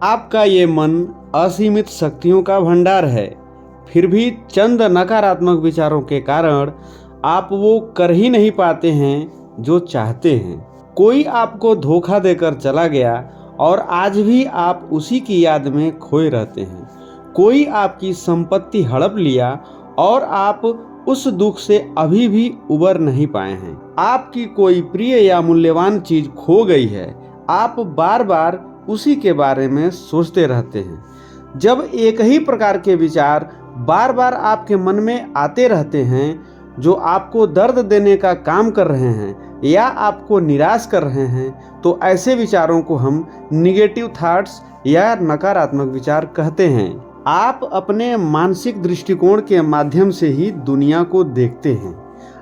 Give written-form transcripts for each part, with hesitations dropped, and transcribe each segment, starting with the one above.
आपका ये मन असीमित शक्तियों का भंडार है, फिर भी चंद नकारात्मक विचारों के कारण आप वो कर ही नहीं पाते हैं जो चाहते हैं। कोई आपको धोखा देकर चला गया और आज भी आप उसी की याद में खोए रहते हैं। कोई आपकी संपत्ति हड़प लिया और आप उस दुख से अभी भी उबर नहीं पाए हैं। आपकी कोई प्रिय या मूल्यवान चीज खो गई है, आप बार बार उसी के बारे में सोचते रहते हैं। जब एक ही प्रकार के विचार बार बार आपके मन में आते रहते हैं, जो आपको दर्द देने का काम कर रहे हैं या आपको निराश कर रहे हैं, तो ऐसे विचारों को हम निगेटिव थॉट्स या नकारात्मक विचार कहते हैं। आप अपने मानसिक दृष्टिकोण के माध्यम से ही दुनिया को देखते हैं,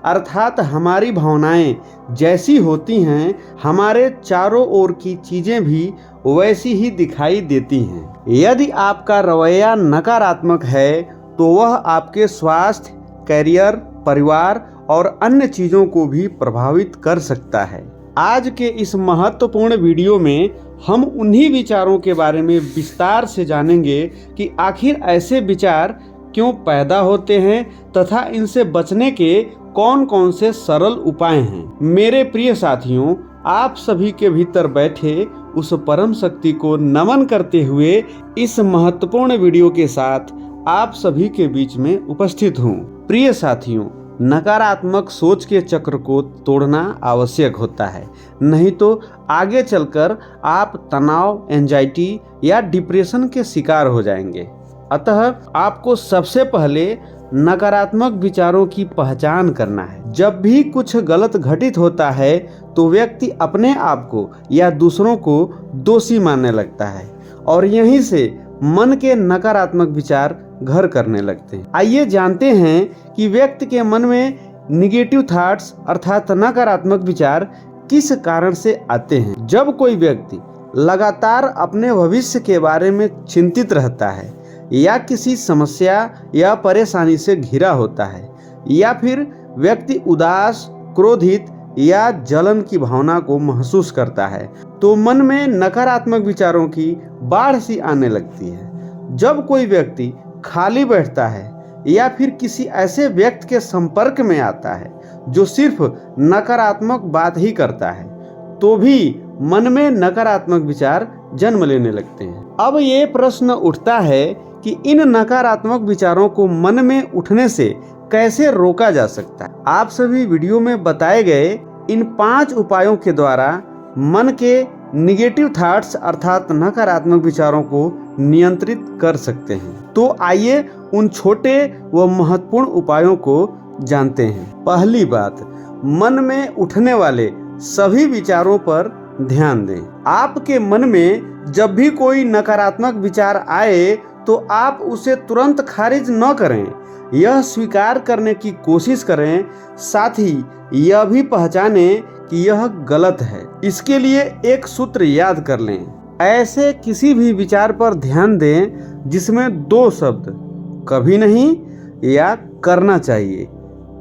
अर्थात हमारी भावनाएं जैसी होती हैं, हमारे चारों ओर की चीजें भी वैसी ही दिखाई देती हैं। यदि आपका रवैया नकारात्मक है तो वह आपके स्वास्थ्य, करियर, परिवार और अन्य चीजों को भी प्रभावित कर सकता है। आज के इस महत्वपूर्ण वीडियो में हम उन्हीं विचारों के बारे में विस्तार से जानेंगे कि आखिर ऐसे विचार क्यों पैदा होते हैं तथा इनसे बचने के कौन कौन से सरल उपाय हैं। मेरे प्रिय साथियों, आप सभी के भीतर बैठे उस परम शक्ति को नमन करते हुए इस महत्वपूर्ण वीडियो के साथ आप सभी के बीच में उपस्थित हूँ। प्रिय साथियों, नकारात्मक सोच के चक्र को तोड़ना आवश्यक होता है, नहीं तो आगे चलकर आप तनाव, एंजाइटी या डिप्रेशन के शिकार हो जाएंगे। अतः आपको सबसे पहले नकारात्मक विचारों की पहचान करना है। जब भी कुछ गलत घटित होता है तो व्यक्ति अपने आप को या दूसरों को दोषी मानने लगता है और यहीं से मन के नकारात्मक विचार घर करने लगते हैं। आइए जानते हैं कि व्यक्ति के मन में निगेटिव थॉट्स अर्थात नकारात्मक विचार किस कारण से आते हैं। जब कोई व्यक्ति लगातार अपने भविष्य के बारे में चिंतित रहता है या किसी समस्या या परेशानी से घिरा होता है या फिर व्यक्ति उदास, क्रोधित या जलन की भावना को महसूस करता है, तो मन में नकारात्मक विचारों की बाढ़ सी आने लगती है। जब कोई व्यक्ति खाली बैठता है या फिर किसी ऐसे व्यक्ति के संपर्क में आता है जो सिर्फ नकारात्मक बात ही करता है, तो भी मन में नकारात्मक विचार जन्म लेने लगते हैं। अब ये प्रश्न उठता है कि इन नकारात्मक विचारों को मन में उठने से कैसे रोका जा सकता है। आप सभी वीडियो में बताए गए इन 5 उपायों के द्वारा मन के निगेटिव थॉट्स अर्थात नकारात्मक विचारों को नियंत्रित कर सकते हैं। तो आइए उन छोटे व महत्वपूर्ण उपायों को जानते हैं। पहली बात, मन में उठने वाले सभी विचारों पर ध्यान दें। आपके मन में जब भी कोई नकारात्मक विचार आए तो आप उसे तुरंत खारिज न करें, यह स्वीकार करने की कोशिश करें, साथ ही यह भी पहचानें कि यह गलत है। इसके लिए एक सूत्र याद कर लें। ऐसे किसी भी विचार पर ध्यान दें जिसमें 2 शब्द कभी नहीं या करना चाहिए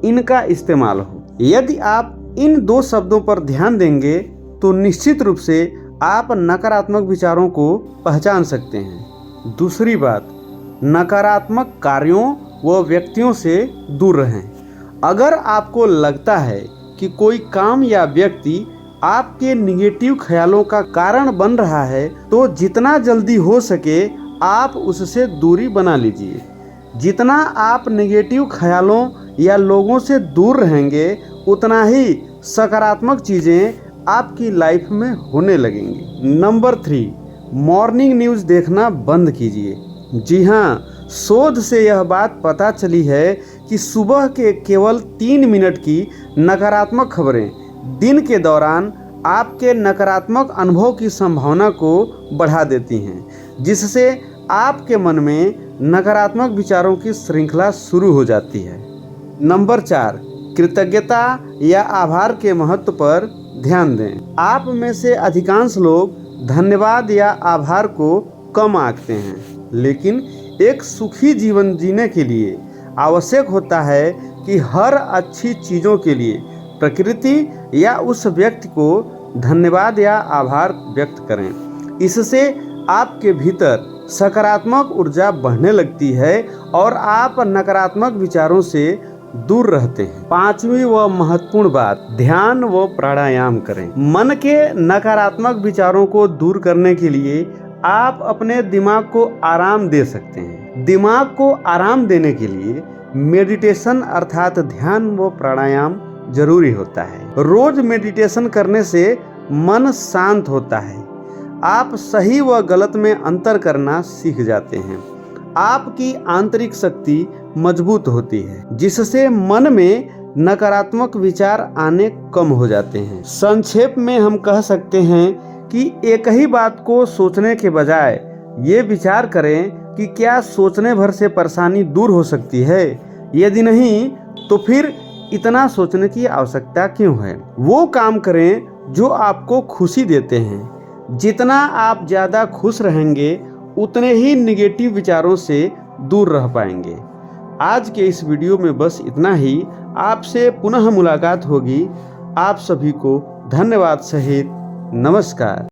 इनका इस्तेमाल हो। यदि आप इन 2 शब्दों पर ध्यान देंगे तो निश्चित रूप से आप नकारात्मक विचारों को पहचान सकते हैं। दूसरी बात, नकारात्मक कार्यों व व्यक्तियों से दूर रहें। अगर आपको लगता है कि कोई काम या व्यक्ति आपके निगेटिव ख्यालों का कारण बन रहा है, तो जितना जल्दी हो सके आप उससे दूरी बना लीजिए। जितना आप निगेटिव ख्यालों या लोगों से दूर रहेंगे, उतना ही सकारात्मक चीज़ें आपकी लाइफ में होने लगेंगी। नंबर 3, मॉर्निंग न्यूज़ देखना बंद कीजिए। जी हाँ, शोध से यह बात पता चली है कि सुबह के केवल 3 मिनट की नकारात्मक खबरें दिन के दौरान आपके नकारात्मक अनुभव की संभावना को बढ़ा देती हैं, जिससे आपके मन में नकारात्मक विचारों की श्रृंखला शुरू हो जाती है। नंबर 4, कृतज्ञता या आभार के महत्व पर ध्यान दें। आप में से अधिकांश लोग धन्यवाद या आभार को कम आंकते हैं, लेकिन एक सुखी जीवन जीने के लिए आवश्यक होता है कि हर अच्छी चीज़ों के लिए प्रकृति या उस व्यक्ति को धन्यवाद या आभार व्यक्त करें। इससे आपके भीतर सकारात्मक ऊर्जा बढ़ने लगती है और आप नकारात्मक विचारों से दूर रहते हैं। पांचवी व महत्वपूर्ण बात, ध्यान व प्राणायाम करें। मन के नकारात्मक विचारों को दूर करने के लिए आप अपने दिमाग को आराम दे सकते हैं। दिमाग को आराम देने के लिए मेडिटेशन अर्थात ध्यान व प्राणायाम जरूरी होता है। रोज मेडिटेशन करने से मन शांत होता है। आप सही व गलत में अंतर करना सीख जाते हैं। आपकी आंतरिक शक्ति मजबूत होती है, जिससे मन में नकारात्मक विचार आने कम हो जाते हैं। संक्षेप में हम कह सकते हैं कि एक ही बात को सोचने के बजाय ये विचार करें कि क्या सोचने भर से परेशानी दूर हो सकती है। यदि नहीं तो फिर इतना सोचने की आवश्यकता क्यों है। वो काम करें जो आपको खुशी देते हैं। जितना आप ज़्यादा खुश रहेंगे उतने ही निगेटिव विचारों से दूर रह पाएंगे। आज के इस वीडियो में बस इतना ही। आपसे पुनः मुलाकात होगी। आप सभी को धन्यवाद सहित नमस्कार।